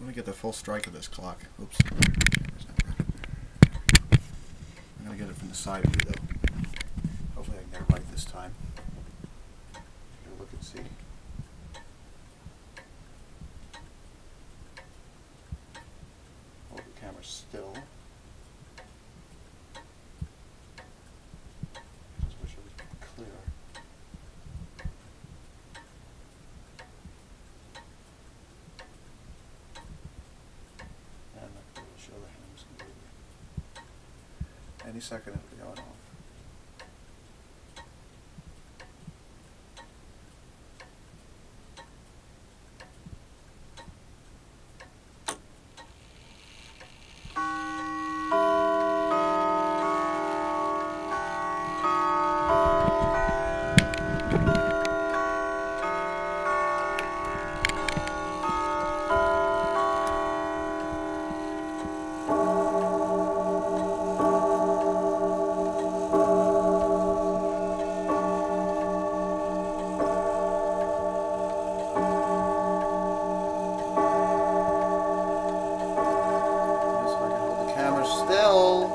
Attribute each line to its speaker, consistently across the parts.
Speaker 1: to get the full strike of this clock. Oops. I'm going to get it from the side view though. Hopefully I can get it right this time. Here, look and see. Hold the camera still. Just wish it was clear. And we'll show the hands completely. Any second it'll be going off. Still.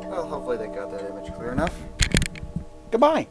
Speaker 1: Well, hopefully they got that image clear enough. Goodbye.